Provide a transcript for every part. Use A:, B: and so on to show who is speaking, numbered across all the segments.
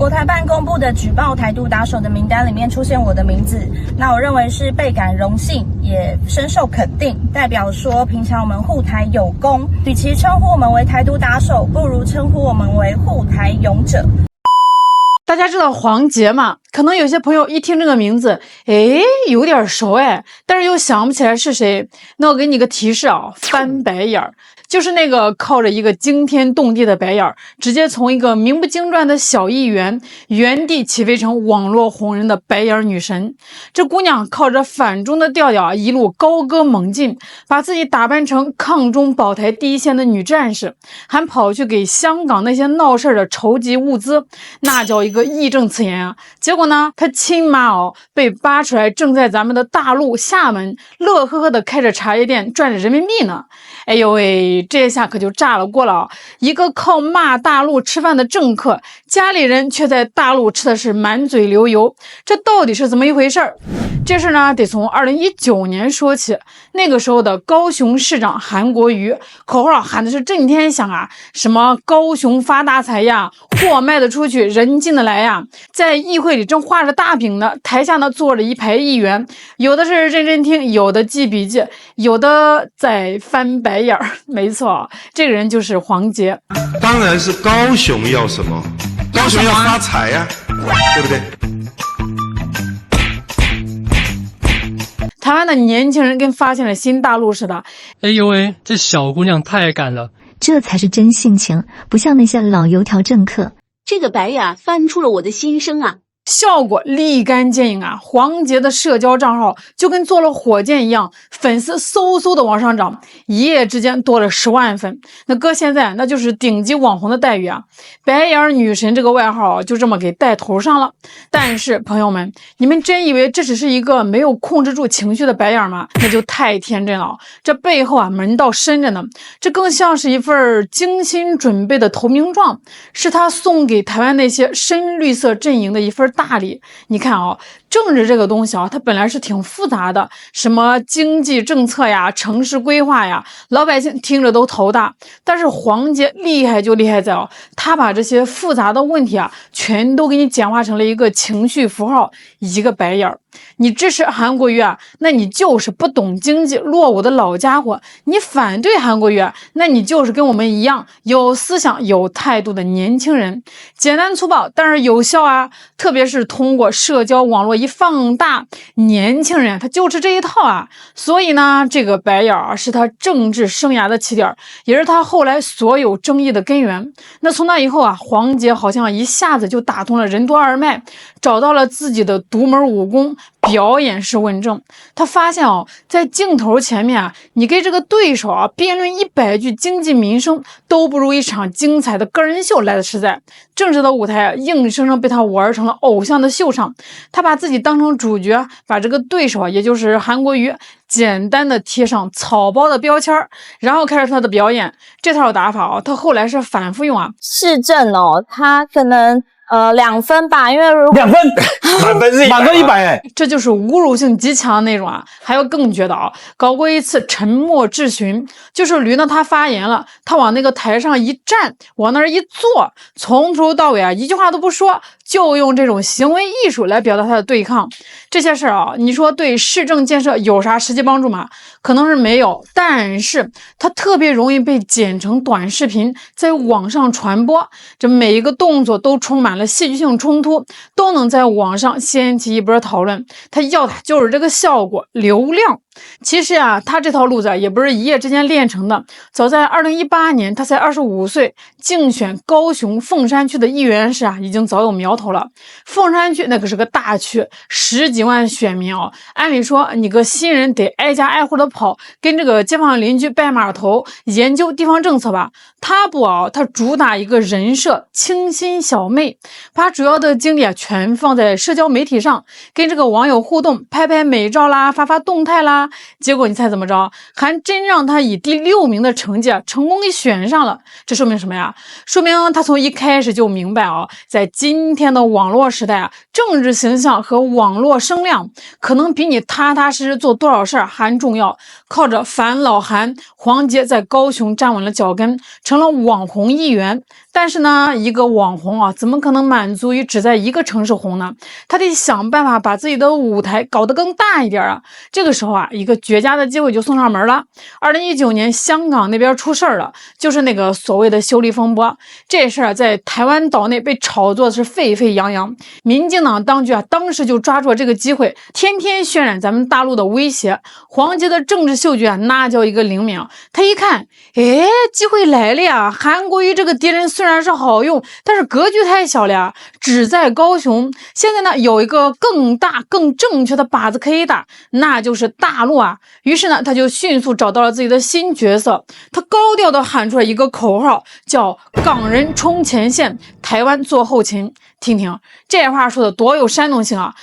A: 国台办公布的举报台独打手的名单里面出现我的名字，那我认为是倍感荣幸，也深受肯定，代表说平常我们护台有功，与其称呼我们为台独打手，不如称呼我们为护台勇者。
B: 大家知道黄杰吗？可能有些朋友一听这个名字，有点熟但是又想不起来是谁。那我给你个提示啊，翻白眼儿，就是那个靠着一个惊天动地的白眼儿，直接从一个名不经传的小议员原地起飞成网络红人的白眼女神。这姑娘靠着反中的调调一路高歌猛进，把自己打扮成抗中保台第一线的女战士，还跑去给香港那些闹事的筹集物资，那叫一个义正辞严啊！结果呢，他亲妈被扒出来，正在咱们的大陆厦门乐呵呵的开着茶叶店赚着人民币呢。哎呦喂，这下可就炸了锅了！一个靠骂大陆吃饭的政客，家里人却在大陆吃的是满嘴流油，这到底是怎么一回事儿？这事呢，得从2019年说起。那个时候的高雄市长韩国瑜，口号喊的是震天响啊，什么高雄发大财呀，货卖得出去，人进得来呀。在议会里正画着大饼呢，台下呢坐着一排议员，有的是认真听，有的记笔记，有的在翻白眼儿。没错，这个人就是黄杰。
C: 当然是高雄要什么？高雄要发财呀，对不对？
B: 台湾的年轻人跟发现了新大陆似的。
D: 哎呦喂，这小姑娘太敢了，
E: 这才是真性情，不像那些老油条政客。
F: 这个白眼翻出了我的心声啊！
B: 效果立竿见影啊！黄杰的社交账号就跟坐了火箭一样，粉丝嗖嗖的往上涨，一夜之间多了10万粉。那搁现在那就是顶级网红的待遇啊！白眼女神这个外号就这么给带头上了。但是朋友们，你们真以为这只是一个没有控制住情绪的白眼吗？那就太天真了。这背后啊门道深着呢，这更像是一份精心准备的投名状，是他送给台湾那些深绿色阵营的一份大礼。你看政治这个东西它本来是挺复杂的，什么经济政策呀，城市规划呀，老百姓听着都头大。但是黄杰厉害就厉害在他把这些复杂的问题全都给你简化成了一个情绪符号，一个白眼儿。你支持韩国瑜那你就是不懂经济落伍的老家伙；你反对韩国瑜那你就是跟我们一样有思想有态度的年轻人。简单粗暴，但是有效特别是通过社交网络一放大，年轻人他就是这一套所以呢，这个白眼是他政治生涯的起点，也是他后来所有争议的根源。那从那以后黄杰好像一下子就打通了任督二脉，找到了自己的独门武功，表演式问政。他发现在镜头前面你跟这个对手辩论100句经济民生，都不如一场精彩的个人秀来的实在。政治的舞台硬生生被他玩成了偶像的秀场。他把自己当成主角，把这个对手也就是韩国瑜简单的贴上草包的标签，然后开始他的表演。这套打法他后来是反复用
G: 市政他可能2分吧，因为如果
H: 2分满分是满分100
B: 这就是侮辱性极强的那种还有更绝的搞过一次沉默质询，就是轮到他发言了，他往那个台上一站，往那儿一坐，从头到尾一句话都不说，就用这种行为艺术来表达他的对抗。这些事儿你说对市政建设有啥实际帮助吗？可能是没有，但是他特别容易被剪成短视频在网上传播，这每一个动作都充满了戏剧性冲突，都能在网上掀起一波讨论。他要的就是这个效果，流量。其实他这套路子也不是一夜之间练成的。早在2018年，他才25岁，竞选高雄凤山区的议员时已经早有苗头了。凤山区那可是个大区，10几万选民按理说你个新人得挨家挨户的跑，跟这个街坊邻居拜码头，研究地方政策吧。他不他主打一个人设，清新小妹，把主要的精力全放在社交媒体上，跟这个网友互动，拍拍美照啦，发发动态啦，结果你猜怎么着？还真让他以第6名的成绩成功给选上了。这说明什么呀？说明他从一开始就明白在今天的网络时代政治形象和网络声量可能比你踏踏实实做多少事儿还重要。靠着反老韩，黄杰在高雄站稳了脚跟，成了网红议员。但是呢，一个网红怎么可能满足于只在一个城市红呢？他得想办法把自己的舞台搞得更大一点啊。这个时候一个绝佳的机会就送上门了。2019年香港那边出事儿了，就是那个所谓的修例风波。这事儿在台湾岛内被炒作的是沸沸扬扬，民进党当局当时就抓住了这个机会，天天渲染咱们大陆的威胁。黄杰的政治嗅觉那叫一个灵敏，他一看，机会来了呀！韩国瑜这个敌人虽然是好用，但是格局太小了呀，只在高雄。现在呢，有一个更大更正确的靶子可以打，那就是大陆啊。于是呢，他就迅速找到了自己的新角色，他高调的喊出了一个口号，叫港人冲前线，台湾做后勤。听听这话说的多有煽动性啊！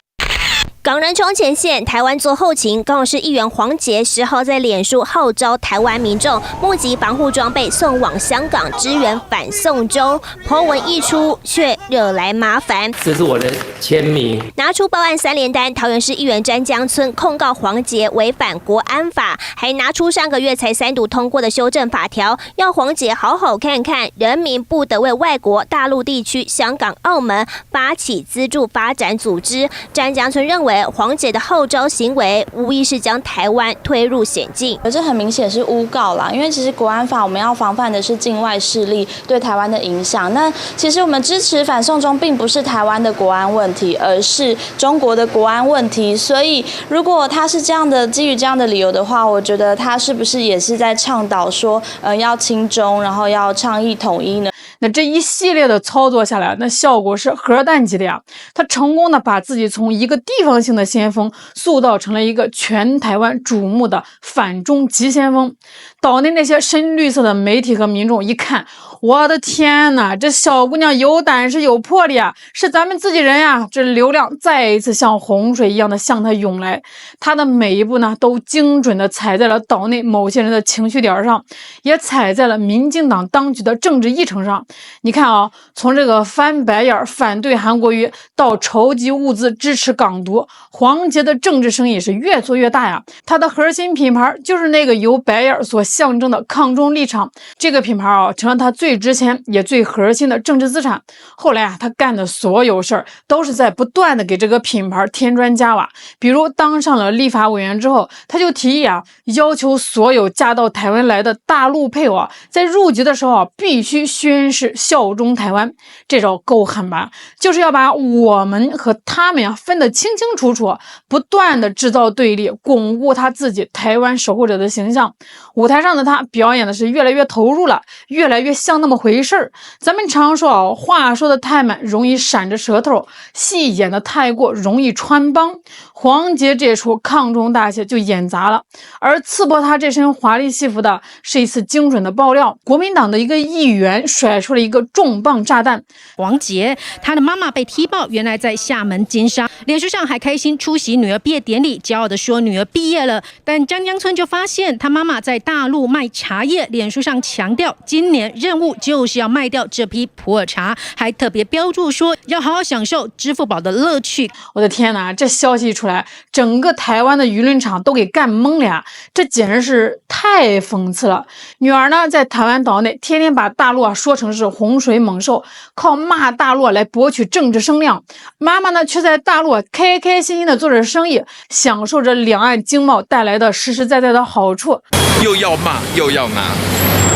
I: 港人冲前线，台湾做后勤。高雄市议员黄杰10号在脸书号召台湾民众募集防护装备送往香港支援反送中，po文一出却惹来麻烦。
J: 这是我的签名。
I: 拿出报案3连单，桃园市议员詹江村控告黄杰违反国安法，还拿出上个月才3读通过的修正法条，要黄杰好好看看，人民不得为外国大陆地区、香港、澳门发起资助发展组织。詹江村认为黄杰的号召行为无疑是将台湾推入险境，
A: 这很明显是诬告啦。因为其实国安法我们要防范的是境外势力对台湾的影响。那其实我们支持反送中，并不是台湾的国安问题，而是中国的国安问题。所以，如果他是这样的基于这样的理由的话，我觉得他是不是也是在倡导说，要亲中，然后要倡议统一呢？
B: 那这一系列的操作下来，那效果是核弹级的呀！他成功的把自己从一个地方性的先锋塑造成了一个全台湾瞩目的反中急先锋。岛内那些深绿色的媒体和民众一看，我的天哪，这小姑娘有胆识有魄力啊，是咱们自己人呀！这流量再一次像洪水一样的向她涌来，她的每一步呢，都精准的踩在了岛内某些人的情绪点上，也踩在了民进党当局的政治议程上。你看从这个翻白眼反对韩国瑜到筹集物资支持港独，黄杰的政治生意是越做越大呀。他的核心品牌就是那个由白眼所象征的抗中立场，这个品牌成了他最值钱也最核心的政治资产。后来他干的所有事儿都是在不断的给这个品牌添砖加瓦。比如当上了立法委员之后，他就提议要求所有嫁到台湾来的大陆配偶在入籍的时候必须宣誓效忠台湾。这招够狠吧？就是要把我们和他们分得清清楚楚，不断的制造对立，巩固他自己台湾守护者的形象。舞台上的他表演的是越来越投入了，越来越像那么回事儿。咱们常说话说的太满容易闪着舌头，戏演的太过容易穿帮。黄杰这出抗中大戏就演砸了，而刺破他这身华丽戏服的是一次精准的爆料。国民党的一个议员甩出了一个重磅炸弹，
K: 黄杰他的妈妈被踢爆，原来在厦门经商，脸书上还开心出席女儿毕业典礼，骄傲地说女儿毕业了。但江江村就发现他妈妈在大陆卖茶叶，脸书上强调今年任务就是要卖掉这批普洱茶，还特别标注说要好好享受支付宝的乐趣。
B: 我的天哪，这消息一出来，整个台湾的舆论场都给干懵了呀！这简直是太讽刺了。女儿呢，在台湾岛内天天把大陆说成是洪水猛兽，靠骂大陆来博取政治声量。妈妈呢，却在大陆开开心心的做着生意，享受着两岸经贸带来的实实在在的好处。
L: 又要骂又要拿，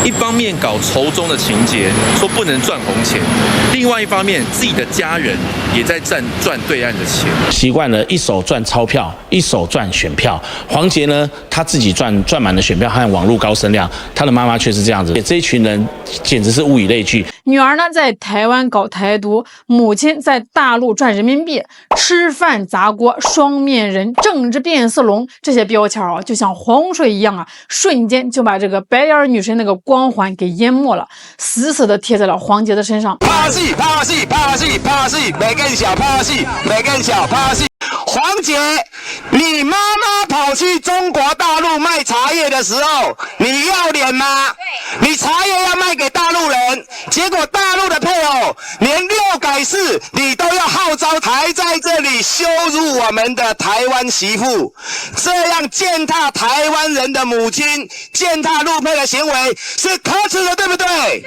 L: 一方面搞仇中的情节，说不能赚红钱，另外一方面自己的家人也在赚对岸的钱，
H: 习惯了一手赚钞票，一手赚选票。黄杰呢，他自己赚满了选票和网络高声量，他的妈妈却是这样子，这一群人简直是物以类聚。
B: 女儿呢，在台湾搞台独，母亲在大陆赚人民币，吃饭砸锅，双面人，政治变色龙，这些标签就像洪水一样瞬间就把这个白眼女神那个光环给淹没了，死死的贴在了黄杰的身上。
M: 拍戏，拍戏，拍戏，拍戏，每个小拍戏，每个小拍戏。黄杰，你妈妈跑跑去中国大陆卖茶叶的时候，你要脸吗？你茶叶要卖给大陆人，结果大陆的配偶连六改式你都要号召，还在这里羞辱我们的台湾媳妇，这样践踏台湾人的母亲、践踏陆配的行为是可耻的，对不对？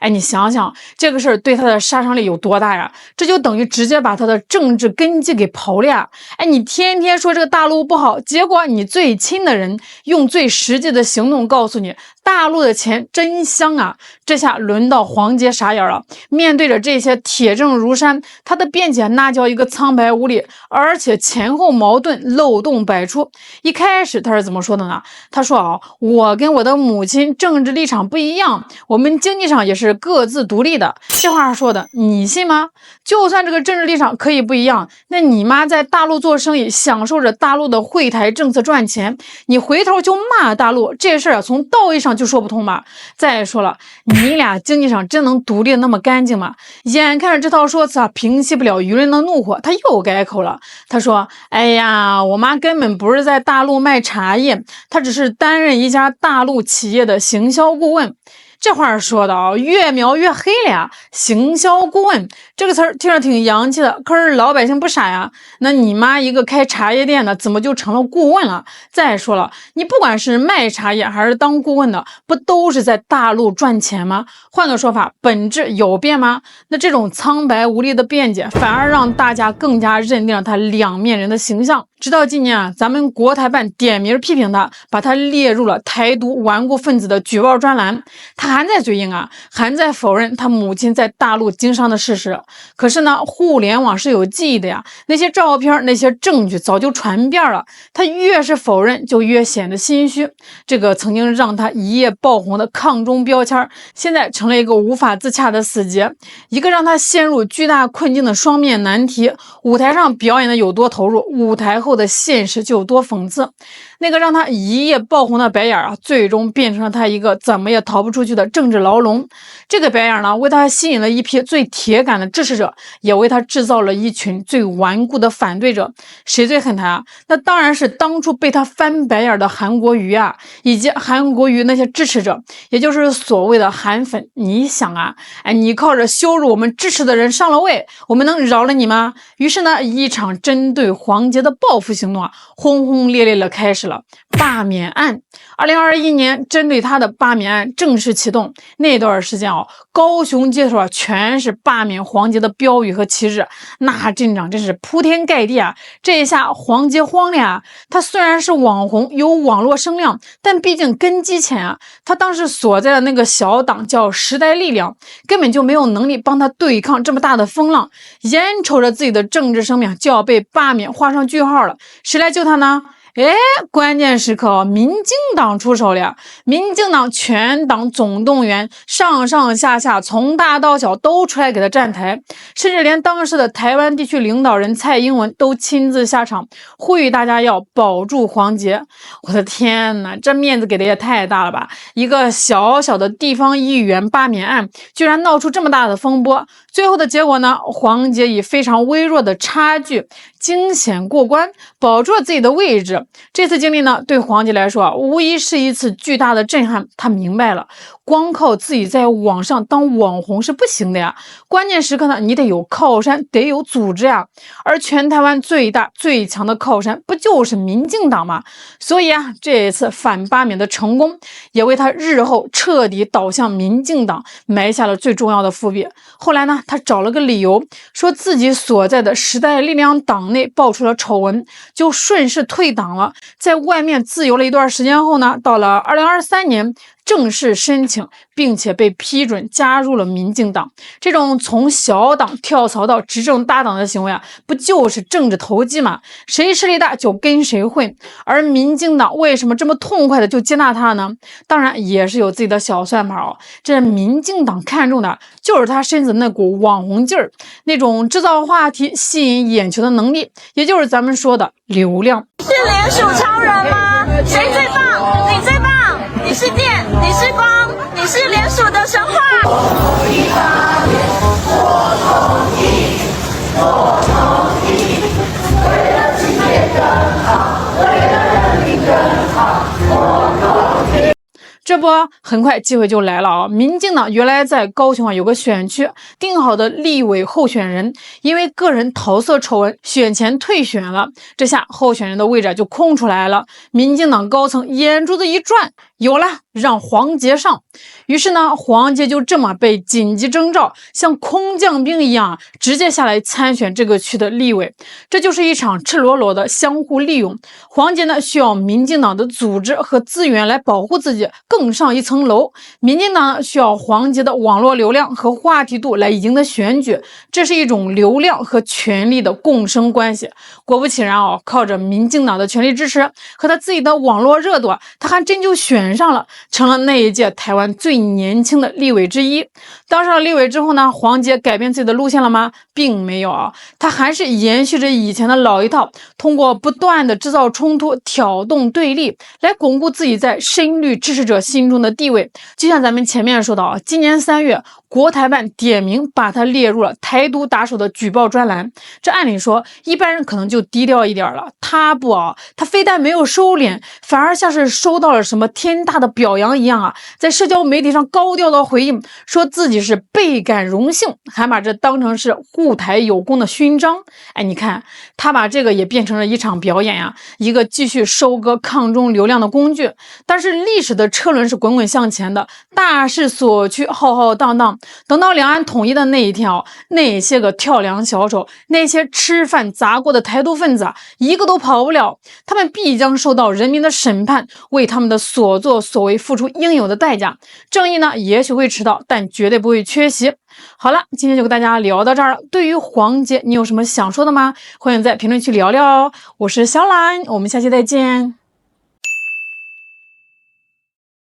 B: 哎，你想想这个事儿对他的杀伤力有多大呀？这就等于直接把他的政治根基给刨了呀！哎，你天天说这个大陆不好，结果你最亲的人用最实际的行动告诉你，大陆的钱真香啊！这下轮到黄杰傻眼了。面对着这些铁证如山，他的辩解那叫一个苍白无力，而且前后矛盾，漏洞百出。一开始他是怎么说的呢？他说啊，我跟我的母亲政治立场不一样，我们经济上也是各自独立的。这话说的你信吗？就算这个政治立场可以不一样，那你妈在大陆做生意，享受着大陆的惠台政策赚钱，你回头就骂大陆，这事儿啊从道义上就说不通吧。再说了，你俩经济上真能独立的那么干净吗？眼看着这套说辞啊平息不了舆论的怒火，他又改口了。他说，哎呀，我妈根本不是在大陆卖茶叶，她只是担任一家大陆企业的行销顾问。这话说的啊，越描越黑了呀！行销顾问这个词儿听着挺洋气的，可是老百姓不傻呀。那你妈一个开茶叶店的，怎么就成了顾问了？再说了，你不管是卖茶叶还是当顾问的，不都是在大陆赚钱吗？换个说法，本质有变吗？那这种苍白无力的辩解，反而让大家更加认定了他两面人的形象。直到今年啊，咱们国台办点名批评他，把他列入了台独顽固分子的举报专栏，他还在嘴硬啊，还在否认他母亲在大陆经商的事实。可是呢，互联网是有记忆的呀，那些照片、那些证据早就传遍了，他越是否认，就越显得心虚。这个曾经让他一夜爆红的抗中标签，现在成了一个无法自洽的死结，一个让他陷入巨大困境的双面难题。舞台上表演的有多投入，舞台后的现实就有多讽刺。那个让他一夜爆红的白眼啊，最终变成了他一个怎么也逃不出去的政治牢笼。这个白眼呢，为他吸引了一批最铁杆的支持者，也为他制造了一群最顽固的反对者。谁最恨他啊？那当然是当初被他翻白眼的韩国瑜啊，以及韩国瑜那些支持者，也就是所谓的韩粉。你想啊，哎，你靠着羞辱我们支持的人上了位，我们能饶了你吗？于是呢，一场针对黄杰的报复行动啊，轰轰烈烈的开始了。罢免案，2021年针对他的罢免案正式启动。那段时间啊，高雄街头啊全是罢免黄杰的标语和旗帜，那阵仗真是铺天盖地啊！这一下黄杰慌了呀，他虽然是网红，有网络声量，但毕竟根基浅啊。他当时所在的那个小党叫时代力量，根本就没有能力帮他对抗这么大的风浪，眼瞅着自己的政治生命就要被罢免画上句号了，谁来救他呢？哎，关键时刻民进党出手了。民进党全党总动员，上上下下从大到小都出来给他站台，甚至连当时的台湾地区领导人蔡英文都亲自下场，呼吁大家要保住黄杰。我的天哪，这面子给的也太大了吧！一个小小的地方议员罢免案，居然闹出这么大的风波。最后的结果呢，黄杰以非常微弱的差距惊险过关，保住了自己的位置。这次经历呢，对黄杰来说啊，无疑是一次巨大的震撼。他明白了，光靠自己在网上当网红是不行的呀，关键时刻呢，你得有靠山，得有组织呀。而全台湾最大最强的靠山，不就是民进党吗？所以啊，这一次反罢免的成功，也为他日后彻底倒向民进党埋下了最重要的伏笔。后来呢，他找了个理由，说自己所在的时代力量党内爆出了丑闻，就顺势退党了。在外面自由了一段时间后呢，到了2023年正式申请，并且被批准加入了民进党。这种从小党跳槽到执政大党的行为啊，不就是政治投机吗？谁势力大就跟谁混。而民进党为什么这么痛快的就接纳他呢？当然也是有自己的小算盘哦。这民进党看中的就是他身子那股网红劲儿，那种制造话题、吸引眼球的能力，也就是咱们说的流量。
A: 是联署超人吗？谁最棒？你最棒！你是电，你是光，你是联署的神话。我同意罢免，我同意，我同意，为了今天更好。
B: 这不，很快机会就来了啊！民进党原来在高雄有个选区定好的立委候选人，因为个人桃色丑闻选前退选了，这下候选人的位置就空出来了。民进党高层眼珠子一转，有了，让黄捷上。于是呢，黄捷就这么被紧急征召，像空降兵一样直接下来参选这个区的立委。这就是一场赤裸裸的相互利用。黄捷呢需要民进党的组织和资源来保护自己更上一层楼，民进党需要黄捷的网络流量和话题度来赢得选举，这是一种流量和权力的共生关系。果不其然啊，靠着民进党的全力支持和他自己的网络热度，他还真就选上了，成了那一届台湾最年轻的立委之一。当上了立委之后呢，黄捷改变自己的路线了吗？并没有啊，他还是延续着以前的老一套，通过不断的制造冲突、挑动对立，来巩固自己在深绿支持者心中的地位。就像咱们前面说到啊，今年3月，国台办点名把他列入了台独打手的举报专栏。这按理说，一般人可能就低调一点了，他不啊，他非但没有收敛，反而像是收到了什么天大的表扬一样啊，在社交媒体上高调的回应，说自己是倍感荣幸，还把这当成是护台有功的勋章。哎，你看，他把这个也变成了一场表演呀，一个继续收割抗中流量的工具。但是历史的车轮是滚滚向前的，大势所趋，浩浩荡荡。等到两岸统一的那一天啊，那些个跳梁小丑，那些吃饭砸锅的台独分子啊，一个都跑不了，他们必将受到人民的审判，为他们的所作所为付出应有的代价。正义呢，也许会迟到，但绝对不会缺席。好了，今天就跟大家聊到这儿了。对于黄捷，你有什么想说的吗？欢迎在评论区聊聊哦。我是小兰，我们下期再见。